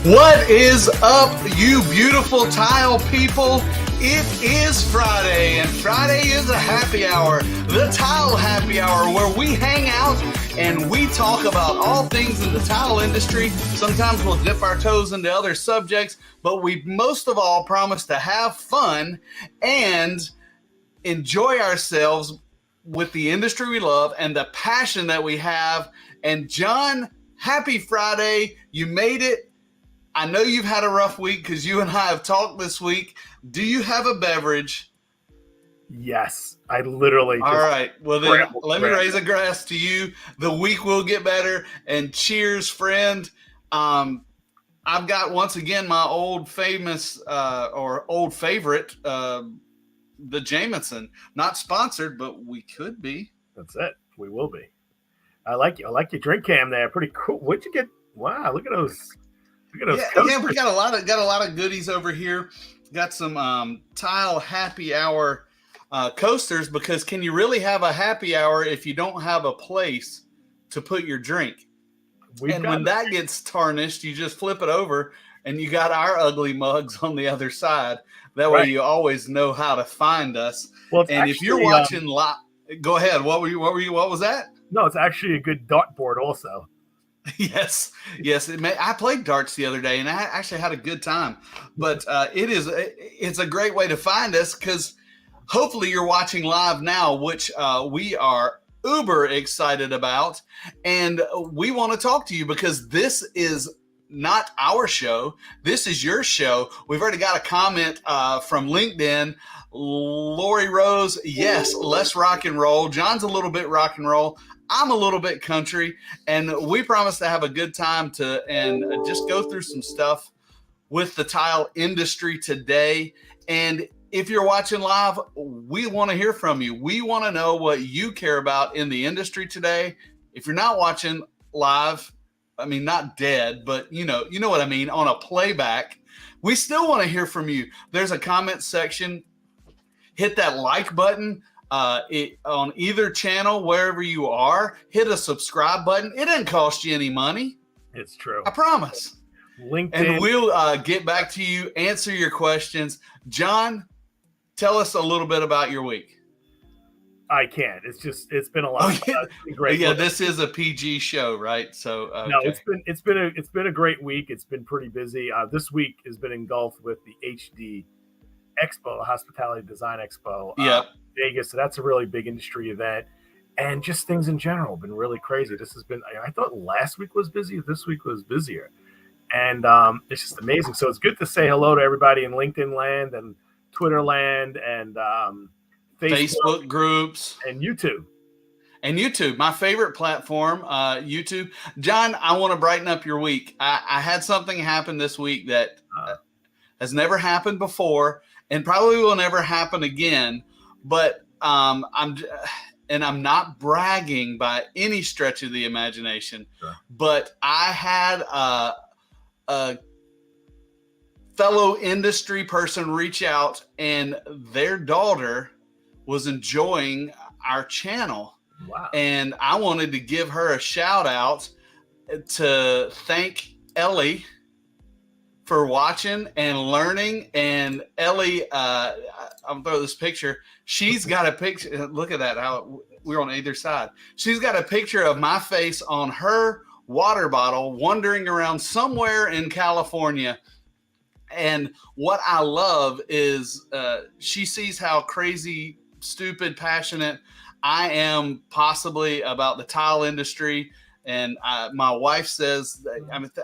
What is up, you beautiful tile people? It is Friday, and Friday is a happy hour, the Tile Happy Hour, where we hang out and we talk about all things in the tile industry. Sometimes we'll dip our toes into other subjects, but we most of all promise to have fun and enjoy ourselves with the industry we love and the passion that we have. And John, happy Friday. You made it. I know you've had a rough week because you and I have talked this week. Do you have a beverage? Yes, I literally. All right. Well, then let me raise a glass to you. The week will get better. And cheers, friend. I've got, once again, my old famous or old favorite, the Jameson. Not sponsored, but we could be. That's it. We will be. I like you. I like your drink cam there. Pretty cool. What'd you get? Wow, look at those. Yeah, we got a lot of goodies over here. Got some Tile Happy Hour coasters, because can you really have a happy hour if you don't have a place to put your drink? When that gets tarnished, you just flip it over and you got our ugly mugs on the other side. That way you always know how to find us. Well, and if you're watching live, go ahead. What was that? No, it's actually a good dartboard also. Yes. I played darts the other day, and I actually had a good time. But it's a great way to find us, because hopefully you're watching live now, which we are uber excited about. And we want to talk to you because this is not our show. This is your show. We've already got a comment from LinkedIn. Lori Rose, yes, let's rock and roll. John's a little bit rock and roll. I'm a little bit country, and we promise to have a good time and just go through some stuff with the tile industry today. And if you're watching live, we want to hear from you. We want to know what you care about in the industry today. If you're not watching live, I mean, not dead, but you know what I mean, on a playback, we still want to hear from you. There's a comment section. Hit that like button. On either channel, wherever you are, hit a subscribe button. It doesn't cost you any money. It's true. I promise. LinkedIn. And we'll get back to you, answer your questions. John, tell us a little bit about your week. I can't. It's been a lot. It's been great. Yeah, this is a PG show, right? So okay. No, it's been a great week. It's been pretty busy. This week has been engulfed with the HD Expo, Hospitality Design Expo. Vegas. So that's a really big industry event, and just things in general have been really crazy. This has been, I thought last week was busy. This week was busier, and it's just amazing. So it's good to say hello to everybody in LinkedIn land and Twitter land and Facebook groups and YouTube. And YouTube, my favorite platform, YouTube. John, I want to brighten up your week. I had something happen this week that has never happened before and probably will never happen again. But I'm not bragging by any stretch of the imagination. Sure. But I had a fellow industry person reach out, and their daughter was enjoying our channel. Wow. And I wanted to give her a shout out to thank Ellie for watching and learning. And Ellie, I'll throw this picture. She's got a picture. Look at that. How we're on either side. She's got a picture of my face on her water bottle, wandering around somewhere in California. And what I love is she sees how crazy, stupid, passionate I am possibly about the tile industry. And my wife says,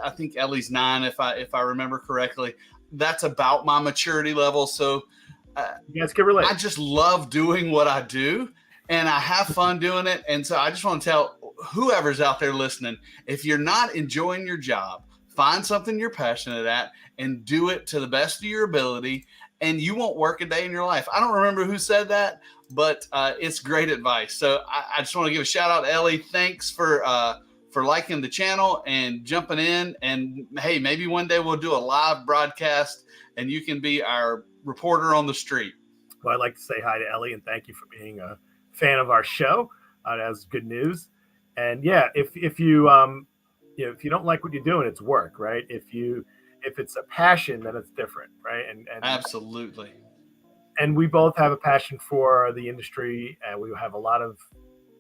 I think Ellie's 9, if I remember correctly. That's about my maturity level. So you guys can relate. I just love doing what I do, and I have fun doing it. And so I just want to tell whoever's out there listening, if you're not enjoying your job, find something you're passionate at and do it to the best of your ability, and you won't work a day in your life. I don't remember who said that, but it's great advice. So I just want to give a shout out to Ellie. Thanks for liking the channel and jumping in. And hey, maybe one day we'll do a live broadcast and you can be our reporter on the street. Well, I'd like to say hi to Ellie and thank you for being a fan of our show. That's good news. And yeah, if you if you don't like what you're doing, it's work, right? if it's a passion, then it's different, right? And absolutely. And we both have a passion for the industry, and we have a lot of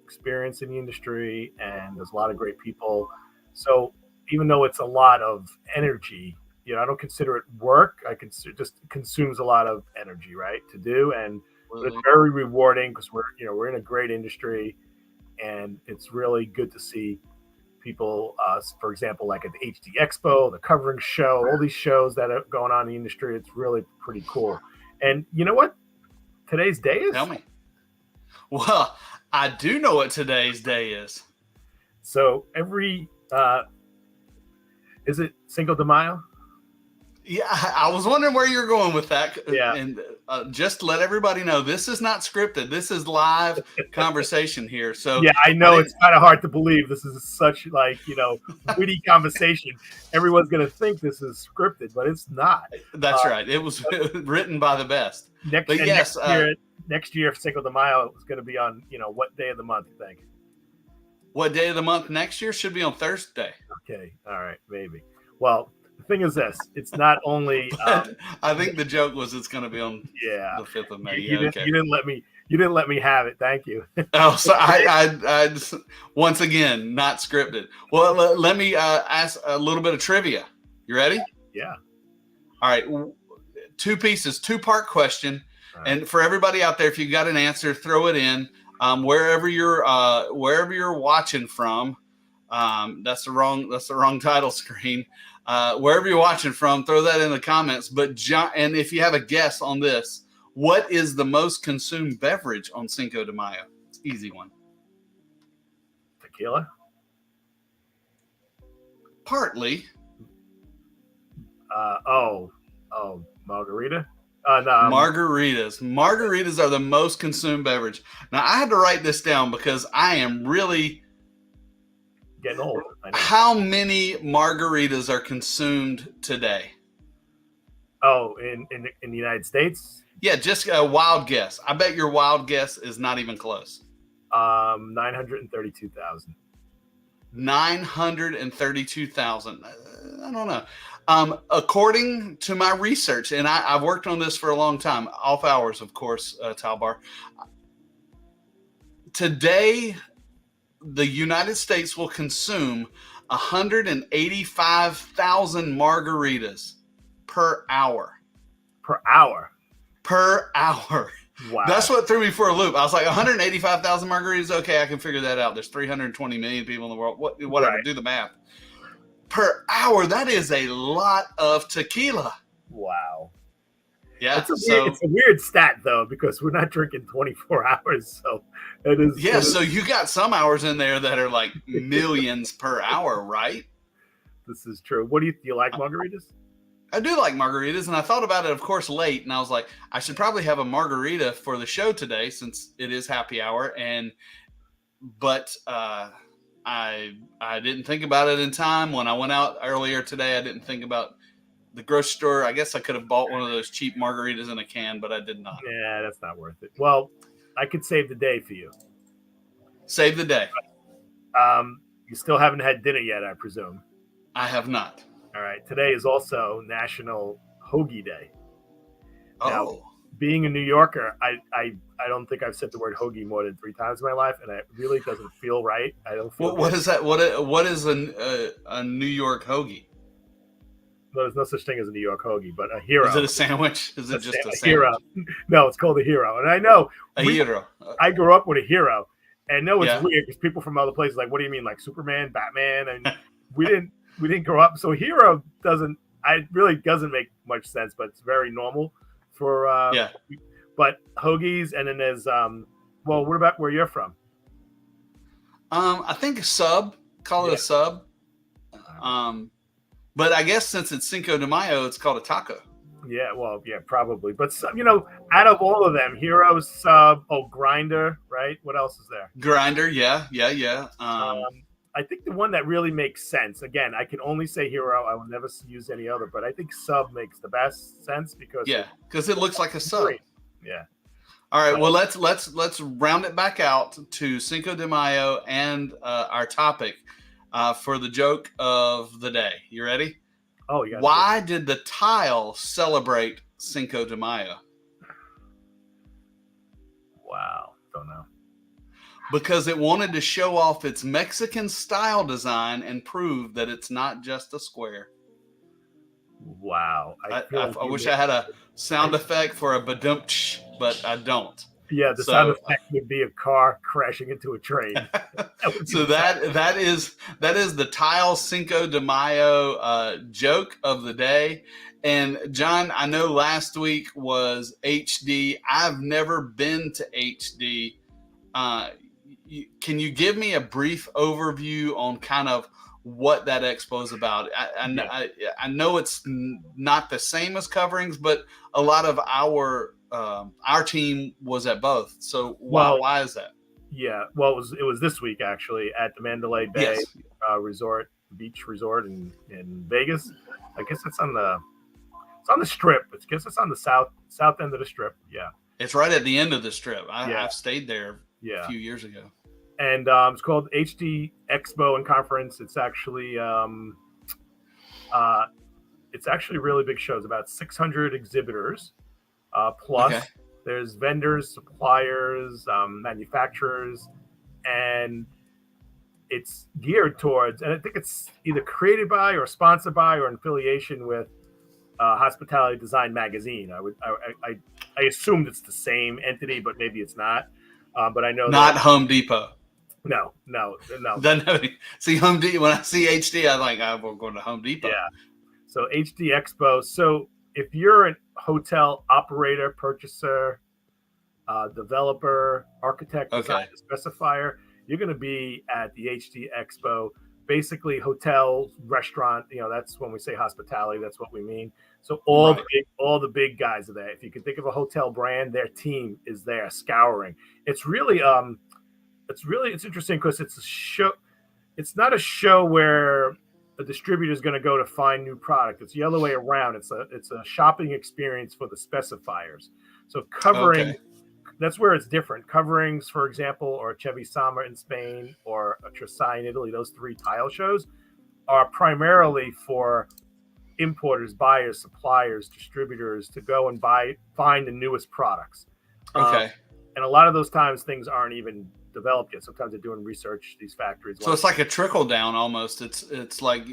experience in the industry, and there's a lot of great people. So even though it's a lot of energy, I don't consider it work. I consider just consumes a lot of energy, right, to do, but it's very rewarding because we're in a great industry, and it's really good to see people, for example, like at the HD Expo, the covering show, all these shows that are going on in the industry. It's really pretty cool. And you know what today's day is? Tell me. Well, I do know what today's day is. So is it Cinco de Mayo? Yeah, I was wondering where you're going with that. Yeah. And just to let everybody know, this is not scripted. This is live conversation here. So yeah, I know it's kind of hard to believe. This is such witty conversation. Everyone's going to think this is scripted, but it's not. That's right. It was written by the best. Next year, Cinco de Mayo is going to be on, what day of the month, you think? What day of the month next year? Should be on Thursday. Okay. All right. Maybe. Well, the thing is this, it's not only I think the joke was it's going to be on the 5th of May. You didn't let me have it. Thank you. Oh, so I just, once again, not scripted. Well, let me ask a little bit of trivia. You ready? Yeah. All right. 2 pieces, 2-part question. Right. And for everybody out there, if you got an answer, throw it in wherever you're watching from. That's the wrong title screen. Wherever you're watching from, throw that in the comments. But and if you have a guess on this, what is the most consumed beverage on Cinco de Mayo? It's an easy one. Tequila? Partly. Margarita? No, Margaritas are the most consumed beverage. Now, I had to write this down because I am really getting old. How many margaritas are consumed today? Oh, in the United States? Yeah, just a wild guess. I bet your wild guess is not even close. 932,000. 932,000. I don't know. According to my research, and I've worked on this for a long time, off hours, of course, Talbar. Today, the United States will consume 185,000 margaritas per hour. Per hour? Per hour. Wow. That's what threw me for a loop. I was like, 185,000 margaritas? Okay, I can figure that out. There's 320 million people in the world. Whatever, right. Do the math. Per hour, that is a lot of tequila. Wow. Yeah. It's a weird stat, though, because we're not drinking 24 hours. So it is. Yeah, so you got some hours in there that are like millions per hour, right? This is true. Do you like margaritas? I do like margaritas, and I thought about it, of course, late, and I was like, I should probably have a margarita for the show today since it is happy hour, but I didn't think about it in time. When I went out earlier today, I didn't think about the grocery store. I guess I could have bought one of those cheap margaritas in a can, but I did not. Yeah, that's not worth it. Well, I could save the day for you. Save the day. You still haven't had dinner yet, I presume. I have not. All right. Today is also National Hoagie Day. Now, being a New Yorker, I don't think I've said the word hoagie more than 3 times in my life, and it really doesn't feel right. I don't feel. What is that? What is a New York hoagie? Well, there's no such thing as a New York hoagie, but a hero. Is it a sandwich? Is it just a sandwich? Hero? No, it's called a hero. And I know hero. I grew up with a hero, and no, it's weird because people from other places like, what do you mean, like Superman, Batman, and we didn't grow up. So hero doesn't make much sense, but it's very normal for But hoagies, and then there's what about where you're from? I think a sub. Call it a sub. But I guess since it's Cinco de Mayo, it's called a taco. Yeah, well, yeah, probably. But out of all of them, hero, sub, grinder, right? What else is there? Grinder, yeah. I think the one that really makes sense, again, I can only say hero. I will never use any other, but I think sub makes the best sense because it looks like a sub. Yeah. All right. Well, let's round it back out to Cinco de Mayo and our topic for the joke of the day. You ready? Oh, you got Why did the tile celebrate Cinco de Mayo? Wow, don't know. Because it wanted to show off its Mexican style design and prove that it's not just a square. Wow, I wish I had a sound effect for a badump, but I don't. Yeah, the sound effect would be a car crashing into a train. So that is the tile Cinco de Mayo joke of the day. And John, I know last week was HD. I've never been to HD. Can you give me a brief overview on kind of what that expo is about? I know it's not the same as coverings, but a lot of our team was at both. So why is that? Yeah, well, it was this week actually at the Mandalay Bay Beach Resort in Vegas. I guess it's on the Strip. I guess it's on the south end of the Strip. Yeah, it's right at the end of the Strip. I've stayed there a few years ago. And it's called HD Expo and Conference. It's actually a really big show. It's about 600 exhibitors. Plus, there's vendors, suppliers, manufacturers, and it's geared towards, and I think it's either created by or sponsored by or in affiliation with Hospitality Design Magazine. I assumed it's the same entity, but maybe it's not. But I know not Home Depot. No. See Home Depot. When I see HD, I'm like, we're going to Home Depot. Yeah. So HD Expo. So if you're a hotel operator, purchaser, developer, architect, designer, specifier, you're going to be at the HD Expo. Basically, hotel, restaurant. That's when we say hospitality. That's what we mean. So all the big guys are there. If you can think of a hotel brand, their team is there scouring. It's really it's interesting because it's a show. It's not a show where a distributor is going to go to find new product. It's the other way around. It's a shopping experience for the specifiers. So covering, that's where it's different. Coverings, for example, or Chevy Sama in Spain or Tresai in Italy, those three tile shows are primarily for importers, buyers, suppliers, distributors to go and find the newest products. And a lot of those times things aren't even developed yet. Sometimes they're doing research, these factories. So it's like a trickle down almost. It's like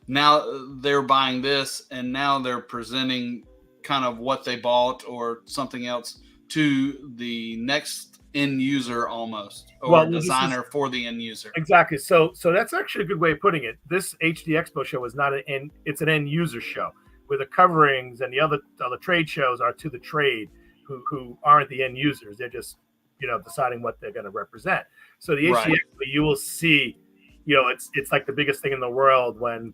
now they're buying this and now they're presenting kind of what they bought or something else to the next end user almost, or designer for the end user. Exactly. So that's actually a good way of putting it. This HD Expo show is not it's an end user show, where the coverings and the other trade shows are to the trade who aren't the end users. They're just deciding what they're going to represent. So the HD Expo, you will see, it's like the biggest thing in the world when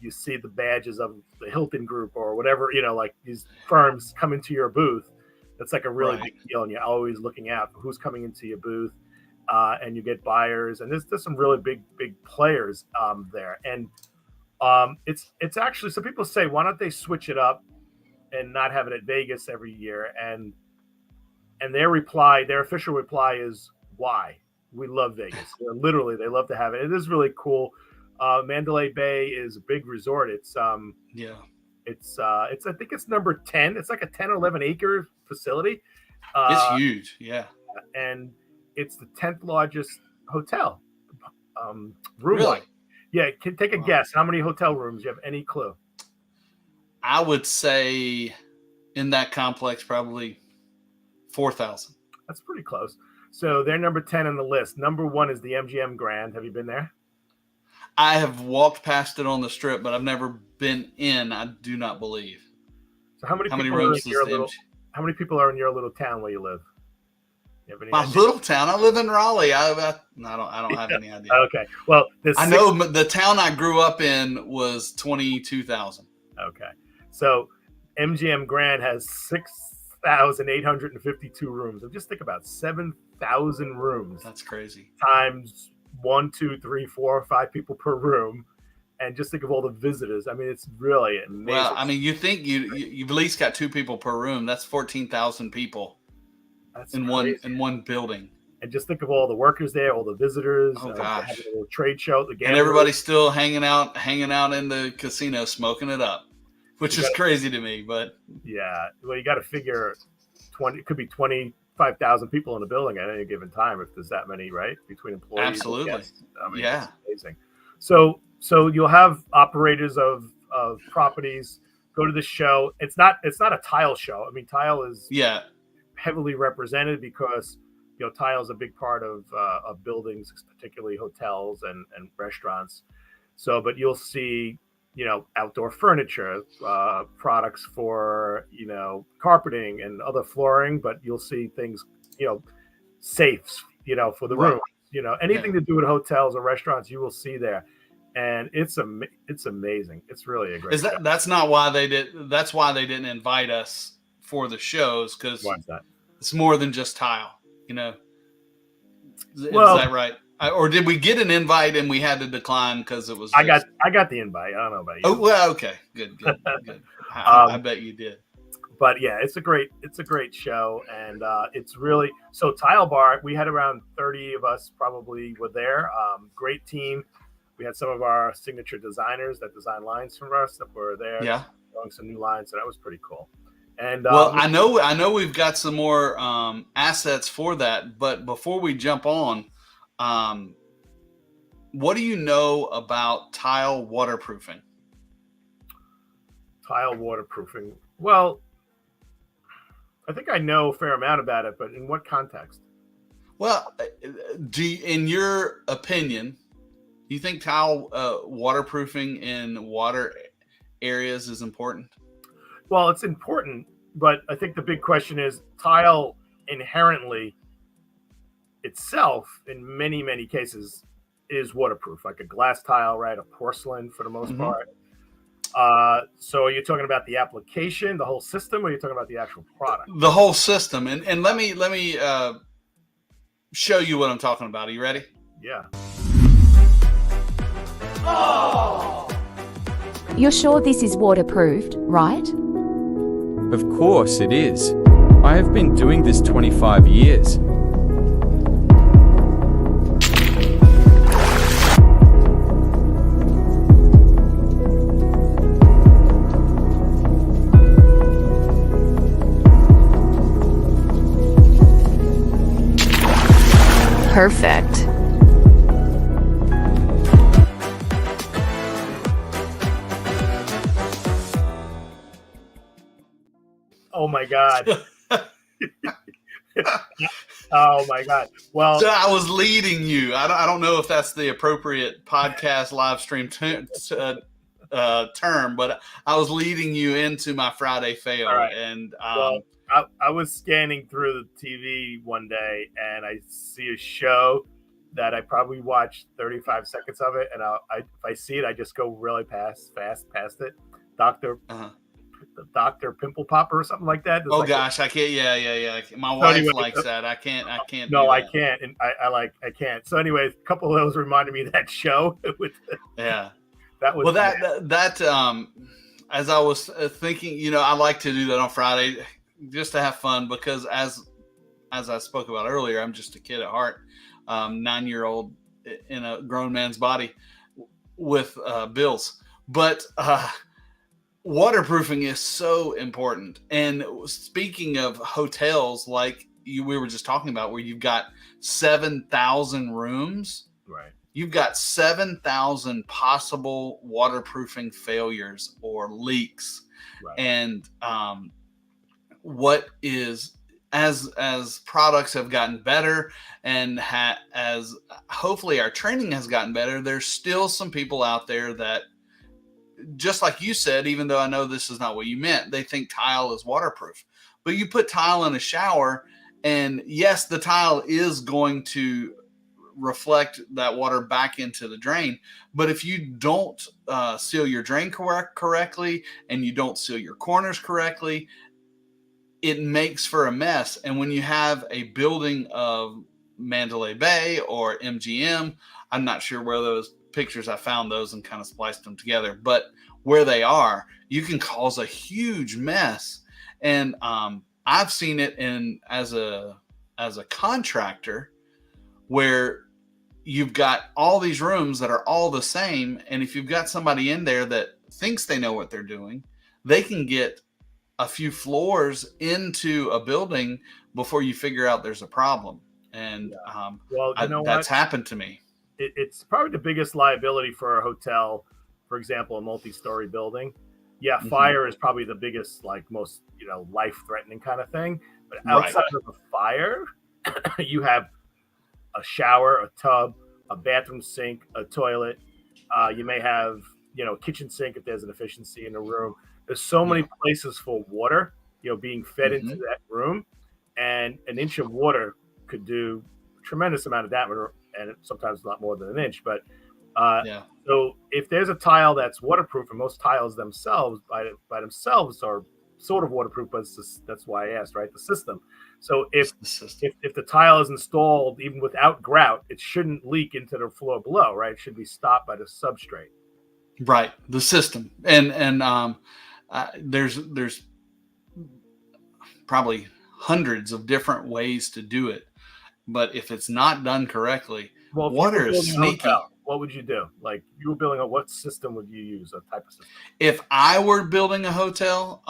you see the badges of the Hilton Group or whatever, like these firms come into your booth. That's like a really big deal, and you're always looking out for who's coming into your booth, and you get buyers, and there's some really big players there, and it's actually, some people say, why don't they switch it up and not have it at Vegas every year? And their official reply is, why? We love Vegas. Literally, they love to have it. It is really cool. Mandalay Bay is a big resort. It's I think it's number 10. It's like a 10 or 11 acre facility. It's huge. Yeah. And it's the 10th largest hotel. Really? Yeah. Take a guess. How many hotel rooms? You have any clue? I would say in that complex, probably 4,000. That's pretty close. So they're number 10 on the list. Number 1 is the MGM Grand. Have you been there? I have walked past it on the Strip, but I've never been in. I do not believe. So how many people are in your little town where you live? Little town? I live in Raleigh. I don't have any idea. Okay. Well, I know the town I grew up in was 22,000. Okay. So MGM Grand has 6,852 rooms. And just think about 7,000 rooms. That's crazy. Times 1, 2, 3, 4, 5 people per room, and just think of all the visitors. I mean, it's really amazing. Well, I mean, you think you've at least got 2 people per room. That's 14,000 people in one building. And just think of all the workers there, all the visitors. Oh gosh, having a little trade show, the gamblers. And everybody's still hanging out in the casino, smoking it up, which is crazy to me. But yeah, well, you got to figure 20. It could be 25,000 people in the building at any given time if there's that many, right? Between employees. Absolutely. And guests. I mean, yeah, it's amazing. So you'll have operators of properties go to the show. It's not a tile show. I mean, tile is heavily represented because tile is a big part of buildings, particularly hotels and restaurants. So, but you'll see, outdoor furniture, products for, carpeting and other flooring, but you'll see things, safes, for the room, anything to do with hotels or restaurants, you will see there. And it's amazing. It's really a great show. That's why they didn't invite us for the shows, because it's more than just tile. Is that right? Or did we get an invite and we had to decline because it was? I got the invite. I don't know about you. Oh well, okay, good. I bet you did. But yeah, it's a great show, and it's really so. Tile Bar, we had around 30 of us probably were there. Great team. We had some of our signature designers that design lines for us that were there. Yeah, showing some new lines, so that was pretty cool. And well, I know we've got some more assets for that, but before we jump on, what do you know about tile waterproofing? Tile waterproofing. Well, I think I know a fair amount about it, but in what context? Well, in your opinion, do you think tile waterproofing in water areas is important? Well, it's important, but I think the big question is tile inherently itself, in many, many cases, is waterproof, like a glass tile, right? A porcelain for the most part. So are you talking about the application, the whole system, or are you talking about the actual product? The whole system. And let me show you what I'm talking about. Are you ready? Yeah. Oh! You're sure this is waterproofed, right? Of course it is. I have been doing this 25 years. Perfect. Oh my God. Oh my God. Well, so I was leading you. I don't know if that's the appropriate podcast live stream term, but I was leading you into my Friday fail. Right. And well, I was scanning through the TV one day and I see a show that I probably watched 35 seconds of it. And if I see it, I just go really fast past it. Dr. Pimple Popper or something like that. There's gosh, I can't. Yeah. My wife likes that. I can't. No, I can't. And I can't. So anyway, a couple of those reminded me of that show. Yeah. That was that as I was thinking, I like to do that on Friday just to have fun, because as I spoke about earlier, I'm just a kid at heart, 9-year-old in a grown man's body with bills. But waterproofing is so important. And speaking of hotels, like we were just talking about, where you've got 7,000 rooms, right? You've got 7,000 possible waterproofing failures or leaks. Right. And what is, as products have gotten better and as hopefully our training has gotten better, there's still some people out there that, just like you said, even though I know this is not what you meant, they think tile is waterproof. But you put tile in a shower, and yes, the tile is going to reflect that water back into the drain. But if you don't seal your drain correctly, and you don't seal your corners correctly, it makes for a mess. And when you have a building of Mandalay Bay or MGM, I'm not sure where those pictures, I found those and kind of spliced them together, but where they are, you can cause a huge mess. And I've seen it as a contractor, where you've got all these rooms that are all the same. And if you've got somebody in there that thinks they know what they're doing, they can get a few floors into a building before you figure out there's a problem. And well, that's happened to me. It's probably the biggest liability for a hotel, for example, a multi-story building. Yeah, fire is probably the biggest, like most, life-threatening kind of thing. But outside of a fire, you have a shower, a tub, a bathroom sink, a toilet. You may have, a kitchen sink if there's an efficiency in the room. There's so many places for water, being fed into that room, and an inch of water could do a tremendous amount of damage, and sometimes a lot more than an inch. But so if there's a tile that's waterproof, and most tiles themselves by themselves are sort of waterproof, but that's why I asked, right? The system. So if the tile is installed even without grout, it shouldn't leak into the floor below, right? It should be stopped by the substrate. Right, the system, and there's probably hundreds of different ways to do it, but if it's not done correctly, water is sneaky. What would you do? Like, you were building what system would you use? A type of system? If I were building a hotel,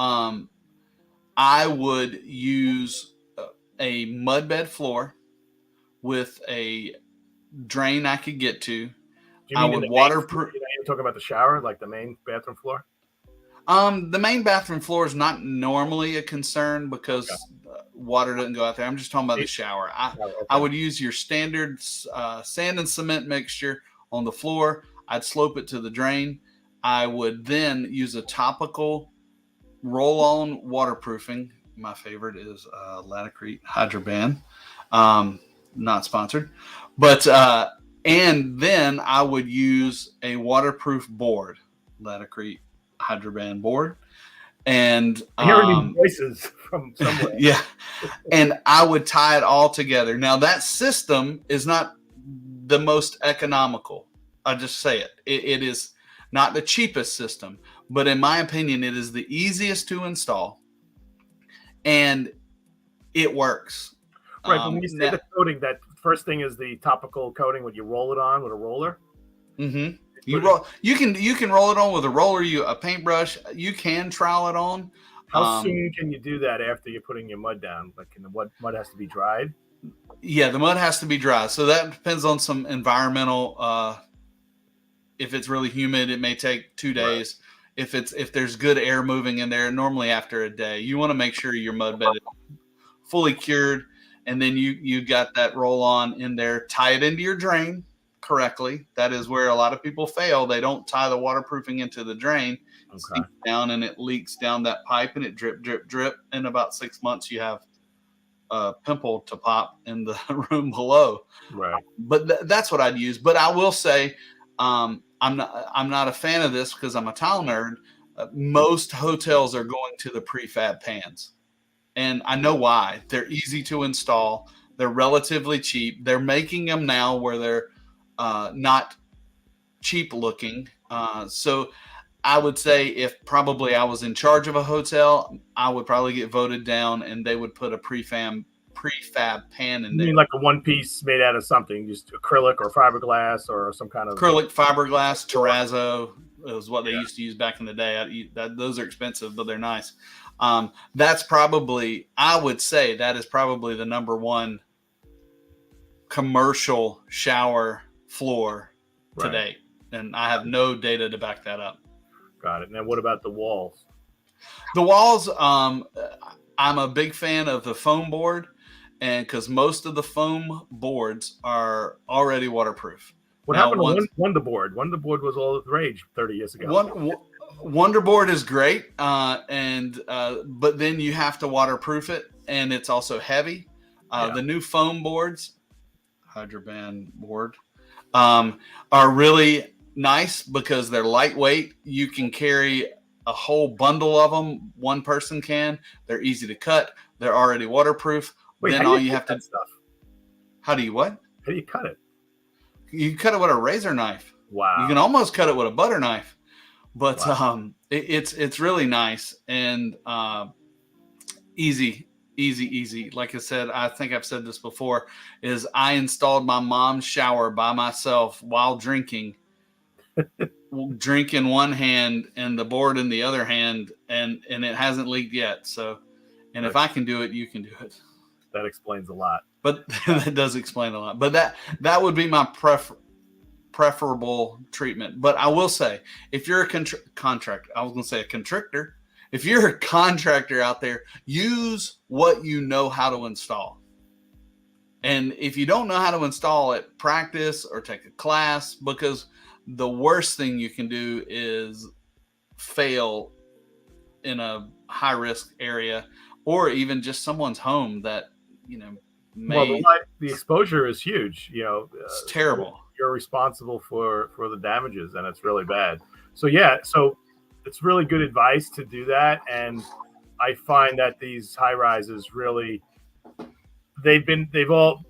I would use a mud bed floor with a drain I could get to. I would waterproof. You're talking about the shower, like the main bathroom floor? The main bathroom floor is not normally a concern because water doesn't go out there. I'm just talking about the shower. I would use your standard sand and cement mixture on the floor. I'd slope it to the drain. I would then use a topical roll-on waterproofing. My favorite is Laticrete Hydroban. Not sponsored, but and then I would use a waterproof board, Laticrete Hydroban board, and hearing voices from somewhere. Yeah, and I would tie it all together. Now that system is not the most economical. I just say it. It is not the cheapest system, but in my opinion, it is the easiest to install, and it works. Right, but when you say the coating, that first thing is the topical coating. When you roll it on with a roller. Mm-hmm. You can roll it on with a roller, a paintbrush. You can trowel it on. How soon can you do that after you're putting your mud down? Like, the mud has to be dried? Yeah, the mud has to be dry. So that depends on some environmental. If it's really humid, it may take 2 days. Right. If there's good air moving in there, normally after a day. You want to make sure your mud bed is fully cured, and then you got that roll on in there. Tie it into your drain correctly. That is where a lot of people fail. They don't tie the waterproofing into the drain. It sinks down and it leaks down that pipe, and it drip, drip, drip. In about 6 months, you have a pimple to pop in the room below. Right. But that's what I'd use. But I will say, I'm not a fan of this because I'm a tile nerd. Most hotels are going to the prefab pans, and I know why. They're easy to install. They're relatively cheap. They're making them now where they're not cheap looking. So I would say if probably I was in charge of a hotel, I would probably get voted down, and they would put a prefab pan in there. You mean like a one piece made out of something, just acrylic or fiberglass or some kind of acrylic, fiberglass, terrazzo is what they used to use back in the day. Those are expensive, but they're nice. That's probably, I would say that is probably the number one commercial shower floor to date. And I have no data to back that up. Got it. Now, what about the walls? The walls, I'm a big fan of the foam board, and because most of the foam boards are already waterproof. What happened to Wonder Board? Wonder Board was all the rage 30 years ago. Wonder Board is great, but then you have to waterproof it, and it's also heavy. The new foam boards, Hydroban board, are really nice because they're lightweight. You can carry a whole bundle of them. One person can. They're easy to cut. They're already waterproof. Wait, then all you have to stuff. How do you what? How do you cut it? You cut it with a razor knife. Wow. You can almost cut it with a butter knife, but it's really nice and easy Easy. Like I said, I think I've said this before, is I installed my mom's shower by myself while drinking. Drink in one hand and the board in the other hand, and it hasn't leaked yet. So, and if I can do it, you can do it. That explains a lot. But that does explain a lot. But that would be my preferable treatment. But I will say, if you're a contractor, I was going to say a contractor. If you're a contractor out there, use what you know how to install. And if you don't know how to install it, practice or take a class, because the worst thing you can do is fail in a high risk area, or even just someone's home that, may. Well, the exposure is huge. It's terrible. You're responsible for the damages, and it's really bad. So yeah, it's really good advice to do that. And I find that these high rises really, they've all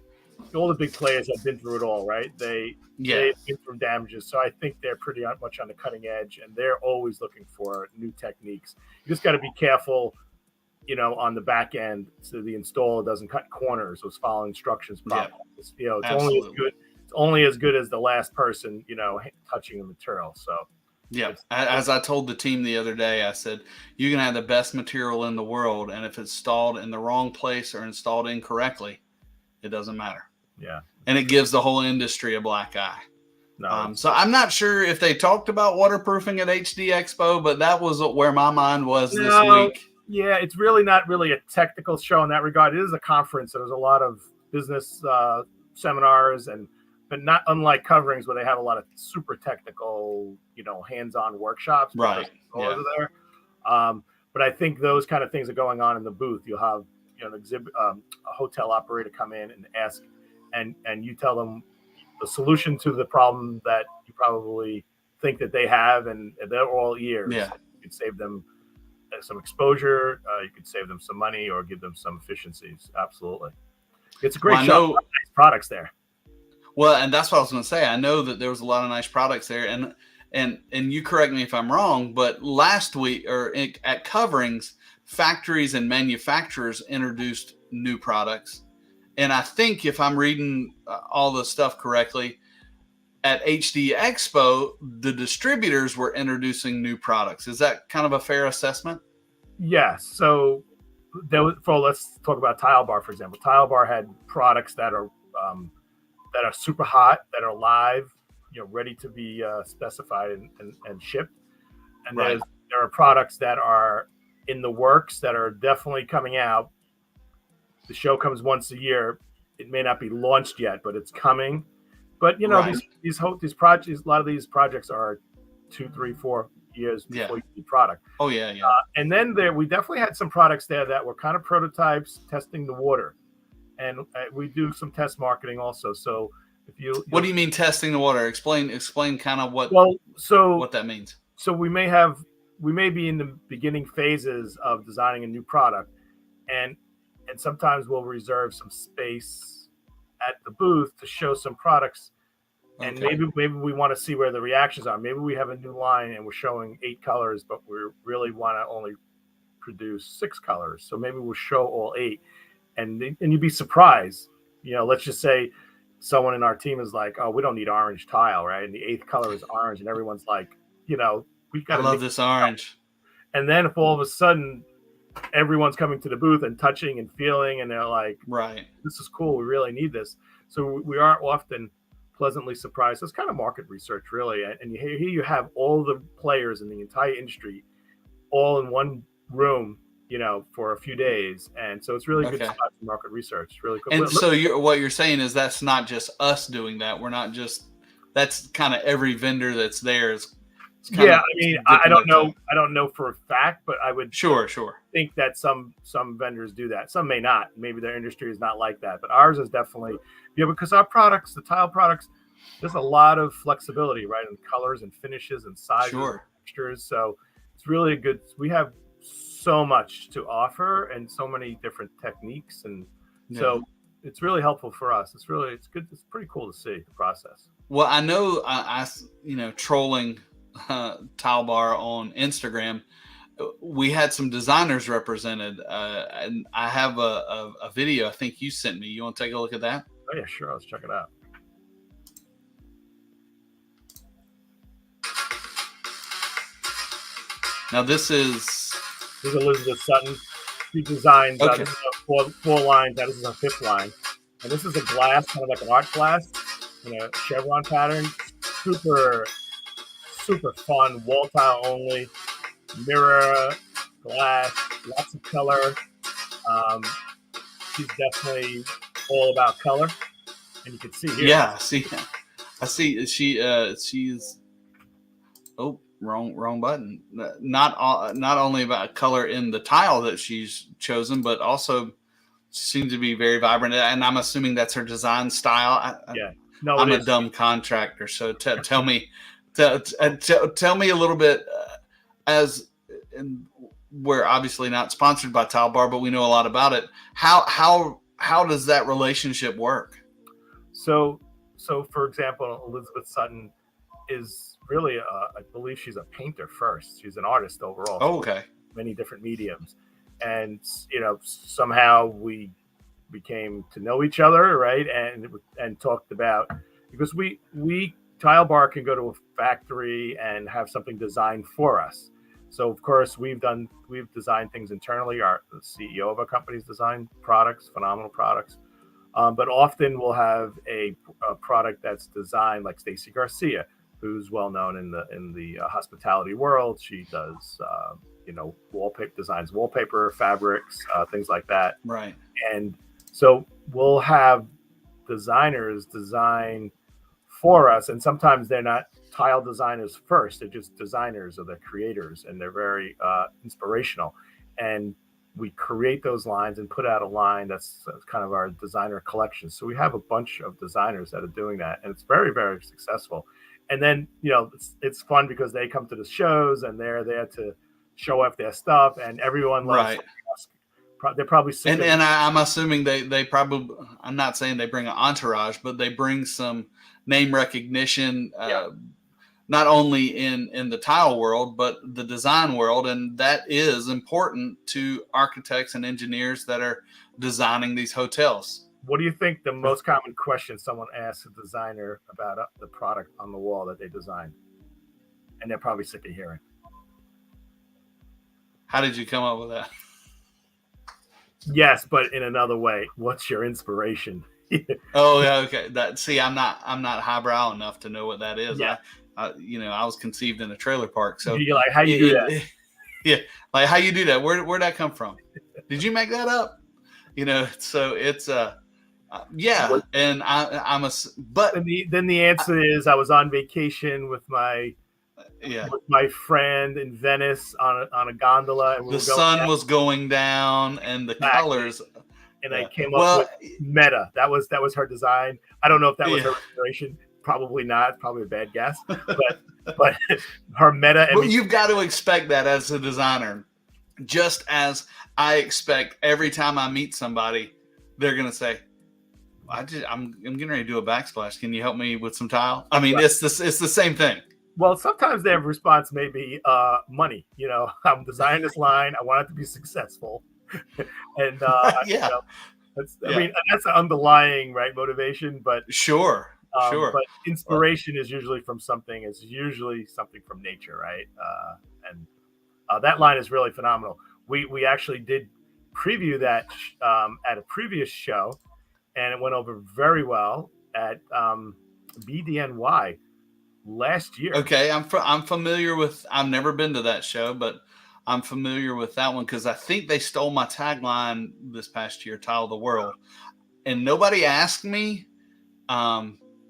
the big players have been through it all, right? They've been through damages. So I think they're pretty much on the cutting edge, and they're always looking for new techniques. You just got to be careful, on the back end, so the installer doesn't cut corners or follow instructions properly. Yeah, it's only as good as the last person, touching the material. So yeah, as I told the team the other day, I said, you can have the best material in the world, and if it's installed in the wrong place or installed incorrectly, it doesn't matter. Yeah. And it gives the whole industry a black eye. No. So I'm not sure if they talked about waterproofing at HD Expo, but that was where my mind was this week. Yeah, it's really not really a technical show in that regard. It is a conference, so there's a lot of business seminars, but not unlike coverings where they have a lot of super technical, hands-on workshops. Right. Yeah. There. But I think those kind of things are going on in the booth. You'll have, an exhibit, a hotel operator come in and ask, and you tell them the solution to the problem that you probably think that they have, and they're all ears. Yeah. You could save them some exposure, you could save them some money, or give them some efficiencies. Absolutely. It's a great show. Nice products there. Well, and that's what I was going to say. I know that there was a lot of nice products there, and you correct me if I'm wrong, but last week or at coverings, factories and manufacturers introduced new products. And I think if I'm reading all the stuff correctly, at HD Expo, the distributors were introducing new products. Is that kind of a fair assessment? Yes. So let's talk about Tile Bar, for example. Tile Bar had products that are super hot, that are live, ready to be specified and shipped. And right. There are products that are in the works that are definitely coming out. The show comes once a year. It may not be launched yet, but it's coming. But right. these projects, a lot of these projects are 2, 3, 4 years before you need product. Oh yeah. And then we definitely had some products there that were kind of prototypes, testing the water, and we do some test marketing also. So what do you mean testing the water? Explain kind of what that means. So we may be in the beginning phases of designing a new product, and sometimes we'll reserve some space at the booth to show some products, and maybe we want to see where the reactions are. Maybe we have a new line and we're showing 8 colors, but we really want to only produce 6 colors. So maybe we'll show all 8, and you'd be surprised. Let's just say someone in our team is like, "Oh, we don't need orange tile, right?" And the 8th color is orange, and everyone's like, "We've got." I love this orange. And then if all of a sudden everyone's coming to the booth and touching and feeling, and they're like, right, this is cool, we really need this. So we are often pleasantly surprised. It's kind of market research, really. And here you have all the players in the entire industry all in one room, for a few days. And so it's really good to start market research. It's really cool. And so what you're saying is that's not just us doing that. We're not just, that's kind of every vendor that's there is. Yeah, I mean, I don't know. I don't know for a fact, but I would sure think that some vendors do that. Some may not. Maybe their industry is not like that, but ours is definitely, because our products, the tile products, there's a lot of flexibility, right, in colors and finishes and sizes and textures. So it's really a good. We have so much to offer and so many different techniques, and so it's really helpful for us. It's good. It's pretty cool to see the process. Well, I know I trolling Tile Bar on Instagram, we had some designers represented, and I have a video I think you sent me. You want to take a look at that? Oh yeah, sure. Let's check it out. Now this is Elizabeth Sutton. She designed okay. This is four lines. Now this is a fifth line, and this is a glass, kind of like an art glass in a chevron pattern. Super fun. Wall tile only. Mirror glass, lots of color. She's definitely all about color, and you can see here. Yeah, I see. She's wrong button. Not only about color in the tile that she's chosen, but also seems to be very vibrant. And I'm assuming that's her design style. No, I'm a dumb contractor, so tell me, tell me a little bit. We're obviously not sponsored by Tile Bar, but we know a lot about it. How does that relationship work? So for example, Elizabeth Sutton is really, I believe she's a painter first. She's an artist overall. Oh, okay. Many different mediums, and somehow we became to know each other, right? And talked about, because we Tile Bar can go to a factory and have something designed for us. So of course we've designed things internally. The CEO of our company's designed products, phenomenal products. But often we'll have a product that's designed, like Stacy Garcia, who's well known in the hospitality world. She does designs wallpaper, fabrics, things like that. Right. And so we'll have designers design for us, and sometimes they're not tile designers first. They're just designers, or they're creators, and they're very inspirational. And we create those lines and put out a line that's kind of our designer collection. So we have a bunch of designers that are doing that, and it's very, very successful. And then it's fun because they come to the shows and they're there to show off their stuff, and everyone loves. Right. They're probably sick and I'm assuming they probably. I'm not saying they bring an entourage, but they bring some name recognition. Not only in the tile world, but the design world. And that is important to architects and engineers that are designing these hotels. What do you think the most common question someone asks a designer about the product on the wall that they designed? And they're probably sick of hearing. How did you come up with that? Yes, but in another way. What's your inspiration? Oh, yeah, okay. I'm not highbrow enough to know what that is. Yeah. I was conceived in a trailer park, so you're like, how you do that? Yeah, like how you do that? Where'd that come from? Did you make that up? So it's yeah, and but then the answer is I was on vacation with my friend in Venice on a gondola, and the sun was going down, and the colors. And I came up with Meta. That was her design. I don't know if that was her inspiration. Probably not. Probably a bad guess. But her Meta. Well, you've got to expect that as a designer. Just as I expect every time I meet somebody, they're gonna say, "I'm getting ready to do a backsplash. Can you help me with some tile?" I mean, it's the same thing. Well, sometimes their response may be money. I'm designing this line. I want it to be successful. And I mean, that's an underlying motivation, but sure. But inspiration is usually from something. It's usually something from nature, right? And that line is really phenomenal. We actually did preview that at a previous show, and it went over very well at BDNY last year. Okay, I'm familiar with. I've never been to that show, but I'm familiar with that one because I think they stole my tagline this past year, "Tile the World," and nobody asked me.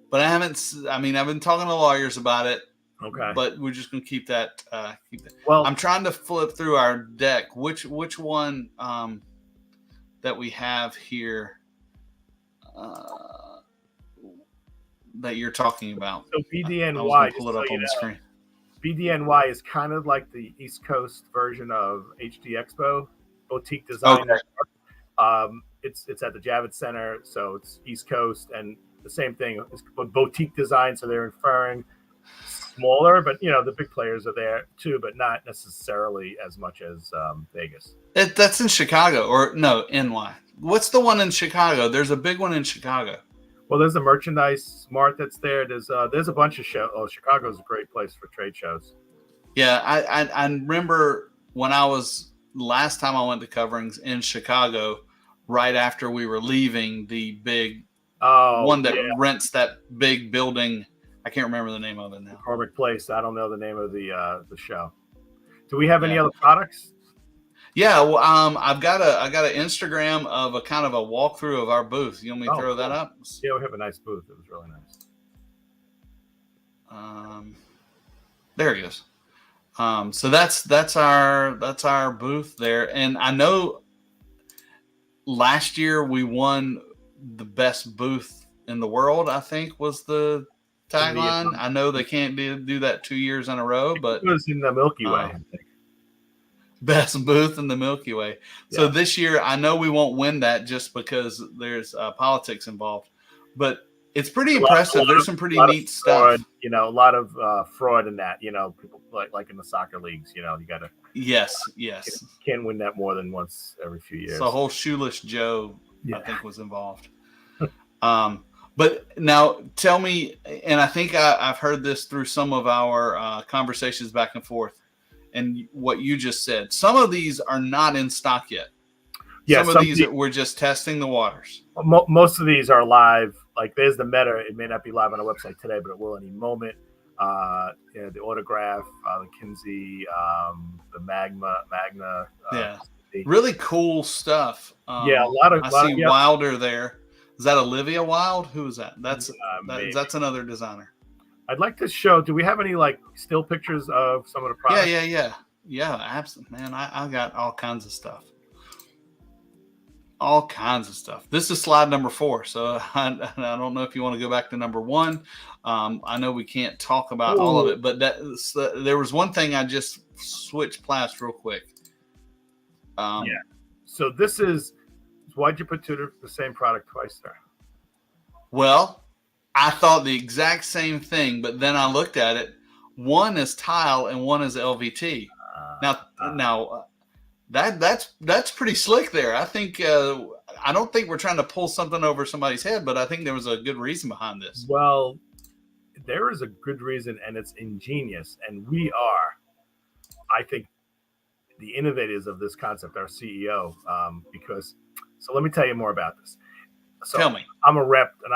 But I haven't. I mean, I've been talking to lawyers about it. Okay. But we're just gonna keep that. Well, I'm trying to flip through our deck. Which one that we have here that you're talking about? So BDNY. Pull it up on the screen. BDNY is kind of like the East Coast version of HD Expo, boutique design. Okay. It's at the Javits Center, so it's East Coast, and the same thing. It's boutique design, so they're inferring smaller, but the big players are there too, but not necessarily as much as Vegas. That's in Chicago, or no, NY. What's the one in Chicago? There's a big one in Chicago. Well, there's a merchandise mart that's there. There's a bunch of shows. Oh, Chicago's a great place for trade shows. Yeah, I remember when I was last time I went to coverings in Chicago, right after we were leaving the big one that rents that big building. I can't remember the name of it now. McCormick Place. I don't know the name of the show. Do we have any other products? Yeah, well, I got an Instagram of a kind of a walkthrough of our booth. You want me to throw that up? Yeah, we have a nice booth. It was really nice. There it goes. So that's our booth there, and I know last year we won the best booth in the world. I think was the tagline. I know they can't do that 2 years in a row, but it was in the Milky Way. I think. Best booth in the Milky Way. So this year, I know we won't win that just because there's politics involved, but it's pretty impressive. There's some pretty neat stuff. A lot of fraud in that. People like in the soccer leagues. You got to. Yes. Can't win that more than once every few years. So the whole Shoeless Joe, I think, was involved. But now tell me, and I think I've heard this through some of our conversations back and forth. And what you just said, some of these are not in stock yet. Yeah, some of these we're just testing the waters. Most of these are live. Like there's the Meta. It may not be live on our website today, but it will any moment. The Autograph, the Kinsey, the Magna. Really cool stuff. A lot of. I see Wilder there. Is that Olivia Wilde? Who is that? That's another designer. I'd like to show. Do we have any still pictures of some of the products? Yeah. Absolutely, man. I got all kinds of stuff. All kinds of stuff. This is slide number 4, so I don't know if you want to go back to number 1. I know we can't talk about all of it, but there was one thing I just switched plats real quick. So this is. Why'd you put the same product twice there? Well, I thought the exact same thing, but then I looked at it. One is tile and one is LVT. Now that's pretty slick there. I think I don't think we're trying to pull something over somebody's head, but I think there was a good reason behind this. Well, there is a good reason, and it's ingenious. And we are, I think, the innovators of this concept, our CEO, because. So let me tell you more about this. So tell me. I'm a rep, and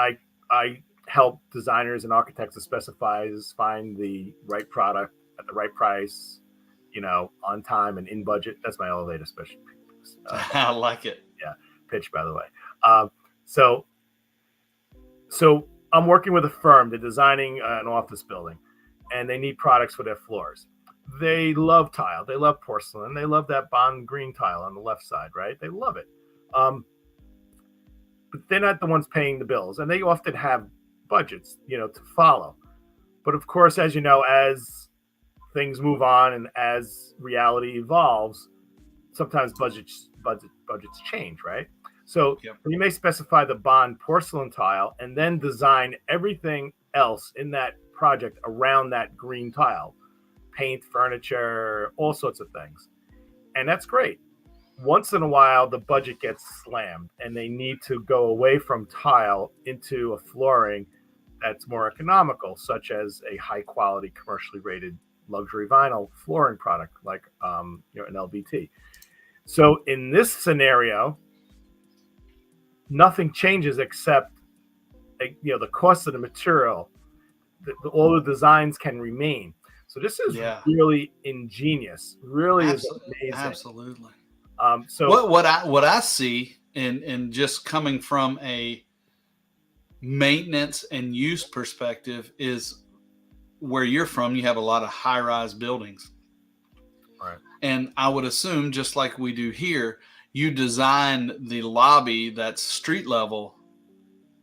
I help designers and architects and specifiers find the right product at the right price, on time and in budget. That's my elevator special. I like it. Yeah, pitch, by the way. So I'm working with a firm. They're designing an office building, and they need products for their floors. They love tile. They love porcelain. They love that bond green tile on the left side, right? They love it. But they're not the ones paying the bills, and they often have budgets, to follow. But of course, as you know, as things move on and as reality evolves, sometimes budgets change, right? So you may specify the bond porcelain tile and then design everything else in that project around that green tile, paint, furniture, all sorts of things, and that's great. Once in a while, the budget gets slammed and they need to go away from tile into a flooring that's more economical, such as a high quality, commercially rated luxury vinyl flooring product like an LVT. So in this scenario, nothing changes except the cost of the material. All the designs can remain. So this is really ingenious. Really is amazing. Absolutely. So what I see in just coming from a maintenance and use perspective is where you're from, you have a lot of high-rise buildings. Right. And I would assume, just like we do here, you design the lobby that's street level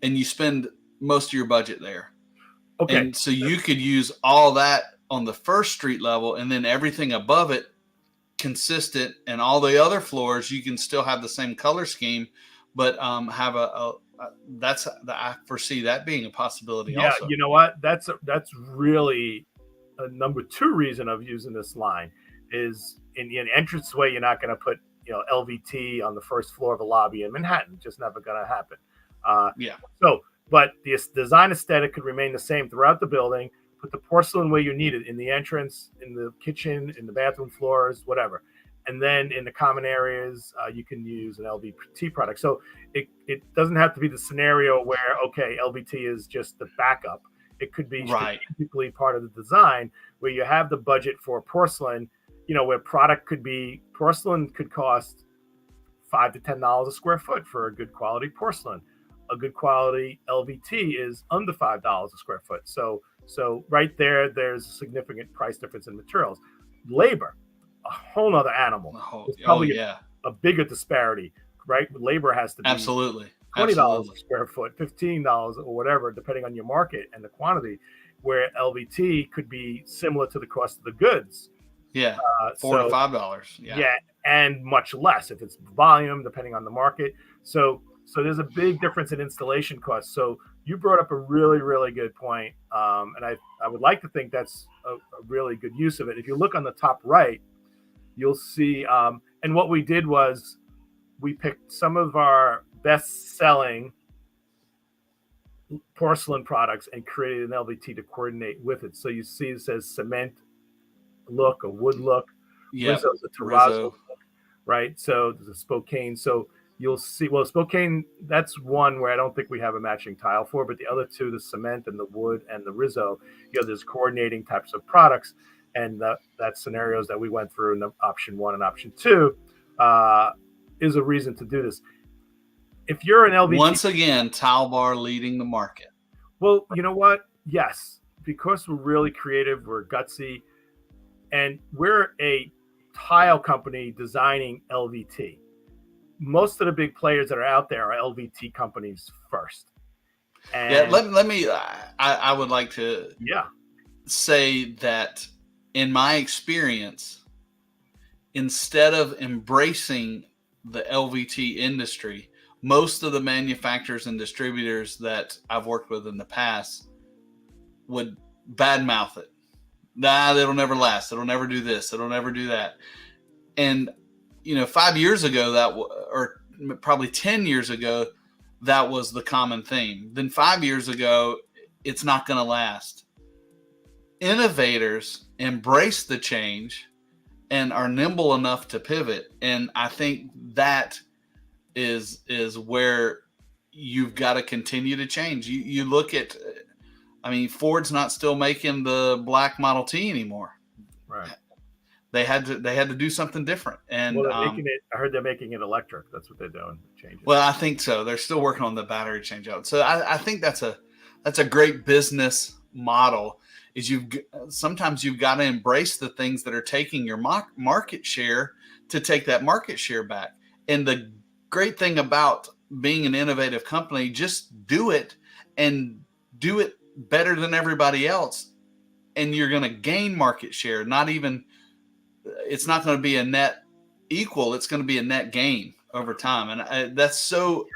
and you spend most of your budget there. Okay. And so you could use all that on the first street level and then everything above it consistent, and all the other floors you can still have the same color scheme, but have I foresee that being a possibility. Also, you know what? That's really a number two reason of using this line is in an entranceway, you're not going to put, LVT on the first floor of a lobby in Manhattan. Just never going to happen. So, but the design aesthetic could remain the same throughout the building. Put the porcelain where you need it, in the entrance, in the kitchen, in the bathroom floors, whatever. And then in the common areas, you can use an LVT product. So it doesn't have to be the scenario where, okay, LVT is just the backup. It could be strategically part of the design where you have the budget for porcelain, where porcelain could cost $5 to $10 a square foot for a good quality porcelain. A good quality LVT is under $5 a square foot. So right there's a significant price difference in materials. Labor, a whole nother animal. It's probably a bigger disparity, right? Labor has to be absolutely $20 a square foot, $15 or whatever, depending on your market and the quantity, where LVT could be similar to the cost of the goods. Yeah, $4 to $5. Yeah, and much less if it's volume, depending on the market. So there's a big difference in installation costs. So you brought up a really, really good point. And I would like to think that's a really good use of it. If you look on the top right, you'll see, and what we did was we picked some of our best-selling porcelain products and created an LVT to coordinate with it. So you see it says cement look, a wood look. Rizzo's a terrazzo look, right? So there's a Spokane. So you'll see, Spokane, that's one where I don't think we have a matching tile for, but the other two, the cement and the wood and the Rizzo, there's coordinating types of products. And that scenarios that we went through in the option 1 and option 2 is a reason to do this. If you're an LVT, once again, Tile Bar leading the market. Well, you know what? Yes, because we're really creative, we're gutsy, and we're a tile company designing LVT. Most of the big players that are out there are LVT companies first. And let me. I would like to. Say that in my experience, instead of embracing the LVT industry, most of the manufacturers and distributors that I've worked with in the past would badmouth it. Nah, it'll never last. It'll never do this. It'll never do that. And 5 years ago, or probably 10 years ago, that was the common theme. Then 5 years ago, it's not going to last. Innovators embrace the change and are nimble enough to pivot. And I think that is where you've got to continue to change. You look at, Ford's not still making the black Model T anymore. Right. They had to do something different. And I heard they're making it electric. That's what they're doing. Changing. Well, I think so. They're still working on the battery change out. So I think that's a great business model. Is sometimes you've got to embrace the things that are taking your market share to take that market share back. And the great thing about being an innovative company, just do it and do it better than everybody else. And you're going to gain market share. It's not going to be a net equal. It's going to be a net gain over time. And that's so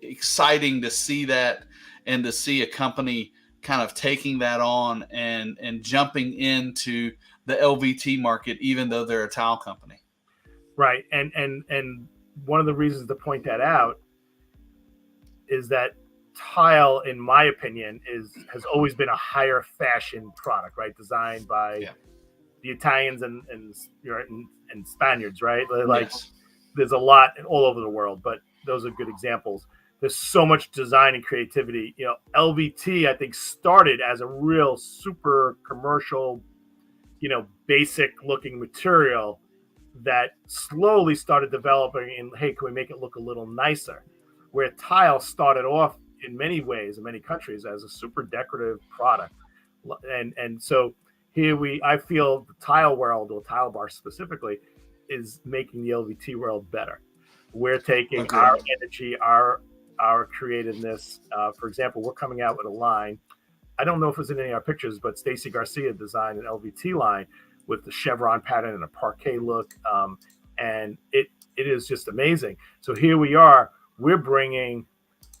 exciting to see that, and to see a company kind of taking that on and jumping into the LVT market, even though they're a tile company. Right. And one of the reasons to point that out is that tile, in my opinion, has always been a higher fashion product, right? Designed by the Italians and Spaniards, right? There's a lot all over the world, but those are good examples. There's so much design and creativity. LVT, I think, started as a real super commercial, basic looking material that slowly started developing in, hey, can we make it look a little nicer? Where tile started off in many ways, in many countries, as a super decorative product. And so here I feel the tile world, or Tile Bar specifically, is making the LVT world better. We're taking our energy, our creativeness. For example, we're coming out with a line. I don't know if it's in any of our pictures, but Stacy Garcia designed an LVT line with the chevron pattern and a parquet look. And it is just amazing. So here we are. We're bringing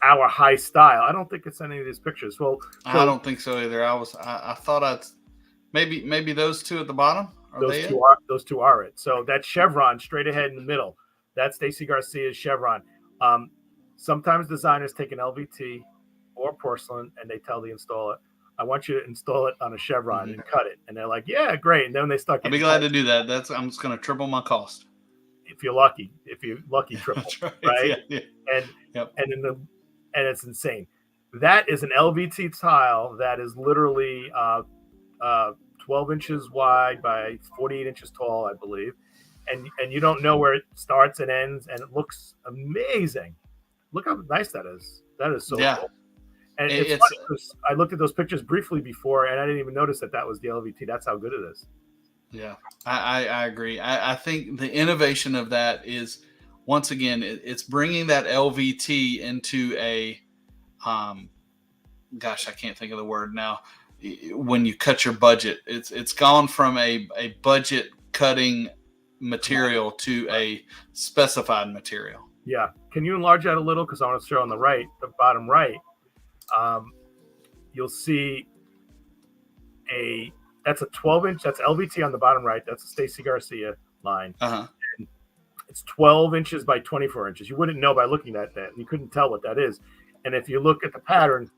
our high style. I don't think it's any of these pictures. Well, I don't think so either. I thought Maybe those two at the bottom. Those two are it. So that chevron straight ahead in the middle, that's Stacy Garcia's chevron. Sometimes designers take an LVT or porcelain and they tell the installer, I want you to install it on a chevron and cut it. And they're like, yeah, great. And then they start. I'll be glad to do that. I'm just going to triple my cost. If you're lucky, triple, right? Yeah. And it's insane. That is an LVT tile that is literally 12 inches wide by 48 inches tall, I believe. And you don't know where it starts and ends, and it looks amazing. Look how nice that is. That is so cool. And it's funny because I looked at those pictures briefly before, and I didn't even notice that was the LVT. That's how good it is. Yeah, I agree. I think the innovation of that is, once again, it's bringing that LVT into a, gosh, I can't think of the word now. When you cut your budget, it's gone from a budget cutting material to a specified material. Yeah. Can you enlarge that a little? Because I want to show on the bottom right. You'll see that's a 12-inch. That's LVT on the bottom right. That's a Stacy Garcia line. And it's 12 inches by 24 inches. You wouldn't know by looking at that. You couldn't tell what that is. And if you look at the pattern,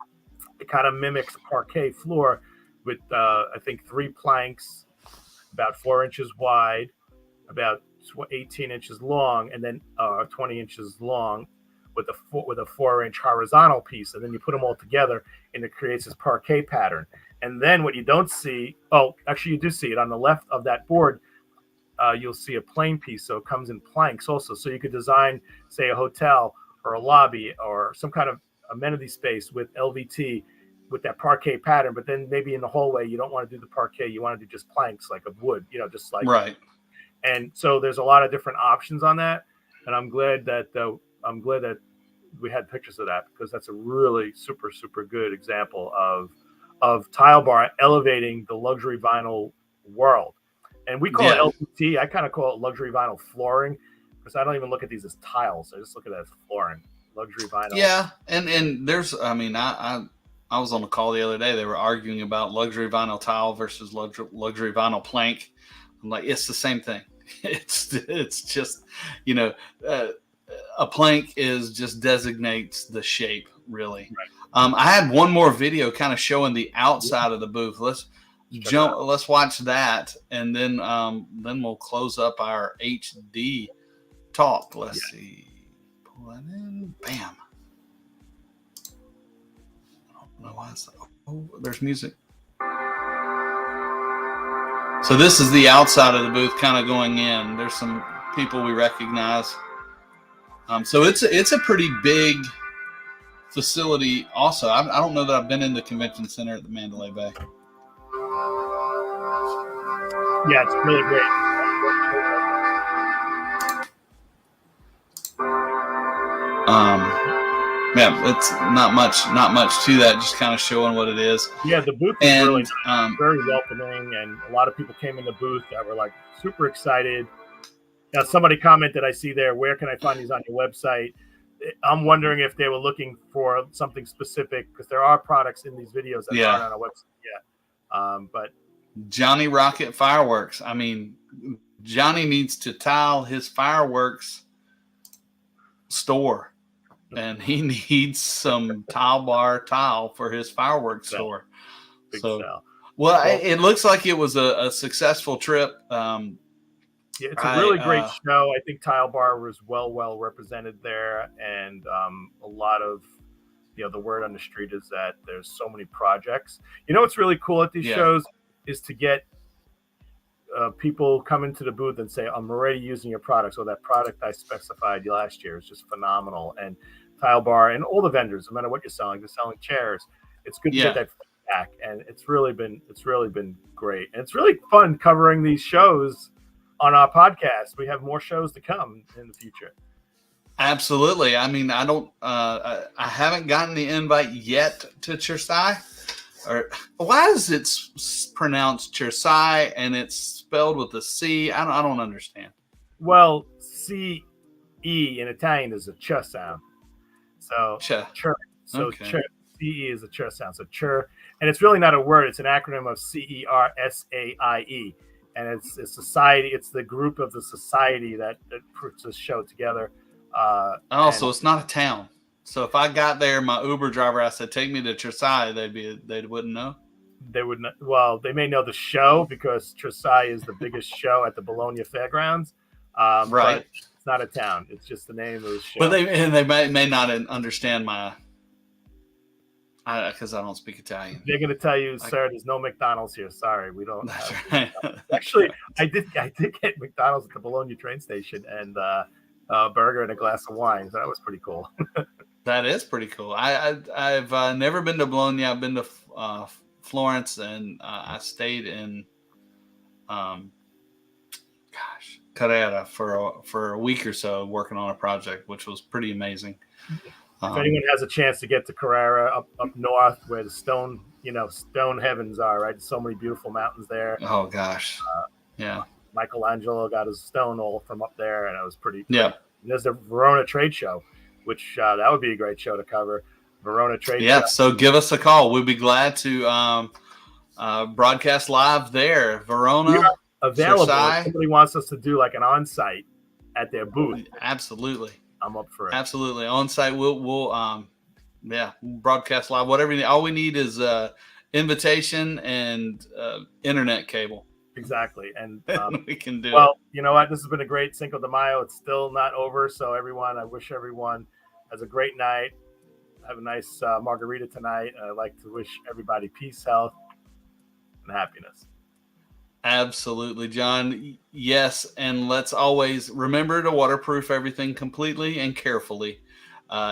it kind of mimics a parquet floor with, I think, 3 planks, about 4 inches wide, about 18 inches long, and then 20 inches long, with a 4-inch horizontal piece, and then you put them all together, and it creates this parquet pattern. And then what you don't see, actually you do see it on the left of that board. You'll see a plain piece, so it comes in planks also. So you could design, say, a hotel or a lobby or some kind of amenity space with LVT with that parquet pattern. But then maybe in the hallway you don't want to do the parquet, you want to do just planks like of wood, just like right. And so there's a lot of different options on that, and I'm glad that we had pictures of that, because that's a really super, super good example of Tile Bar elevating the luxury vinyl world. And we call it LVT. I kind of call it luxury vinyl flooring, because I don't even look at these as tiles. I just look at it as flooring, luxury vinyl. Yeah, and there's, I was on a call the other day. They were arguing about luxury vinyl tile versus luxury vinyl plank. I'm like, it's the same thing. It's just, a plank just designates the shape, really. Right. I had one more video kind of showing the outside of the booth. Let's watch that, and then we'll close up our HD talk. Let's see. Pull that in. Bam. I don't know why there's music. So this is the outside of the booth kind of going in. There's some people we recognize. So it's a pretty big facility also. I don't know that I've been in the convention center at the Mandalay Bay. Yeah, it's really great. Yeah, it's not much to that, just kind of showing what it is. Yeah, the booth is really nice, very welcoming, and a lot of people came in the booth that were like super excited. Now, somebody commented, I see there, where can I find these on your website? I'm wondering if they were looking for something specific, because there are products in these videos that aren't on our website yet. But Johnny Rocket Fireworks. I mean, Johnny needs to tile his fireworks store, and he needs some Tile Bar tile for his fireworks store. Big sell. Well, it looks like it was a successful trip. Yeah, it's a really great show. I think Tile Bar was well represented there, and a lot of the word on the street is that there's so many projects. What's really cool at these shows is to get people come into the booth and say, I'm already using your product. So that product I specified last year is just phenomenal. And Tile Bar and all the vendors, no matter what you're selling, they're selling chairs. It's good to get that feedback, and it's really been great. And it's really fun covering these shows on our podcast. We have more shows to come in the future. Absolutely. I mean, I haven't gotten the invite yet to Chersai. Or why is it pronounced Chersai and it's spelled with a C? I don't understand. Well, C-E in Italian is a ch sound. So C-E CE is the ch sound. So chur, and it's really not a word. It's an acronym of CERSAIE, and it's a society. It's the group of the society that puts this show together. So it's not a town. So if I got there, my Uber driver, I said, "Take me to Trasai," they wouldn't know. They would not. Well, they may know the show because Trasai is the biggest show at the Bologna Fairgrounds. Right. But it's not a town. It's just the name of the show. But they may not understand because I don't speak Italian. They're going to tell you, sir, there's no McDonald's here. Sorry, we don't. That's have right. Actually, I did get McDonald's at the Bologna train station and a burger and a glass of wine. So that was pretty cool. That is pretty cool. I've never been to Bologna. I've been to Florence, and I stayed in Carrera for a week or so working on a project, which was pretty amazing. If anyone has a chance to get to Carrera up north where the stone heavens are, right? So many beautiful mountains there. Oh gosh. Yeah. Michelangelo got his stone all from up there, and it was pretty. Yeah. And there's the Verona Trade Show, which that would be a great show to cover. Verona Trade Show. Yeah. So give us a call. We'd be glad to broadcast live there. Verona. Available. Versailles. If somebody wants us to do like an on-site at their booth. Absolutely. I'm up for it. Absolutely. On site, we'll broadcast live. Whatever you need. All we need is invitation and internet cable. Exactly. And we can do it. Well, you know what? This has been a great Cinco de Mayo. It's still not over. So everyone, I wish everyone has a great night. Have a nice margarita tonight. I'd like to wish everybody peace, health, and happiness. Absolutely, John. Yes, and let's always remember to waterproof everything completely and carefully.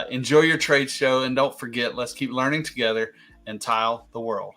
Enjoy your trade show, and don't forget, let's keep learning together and tile the world.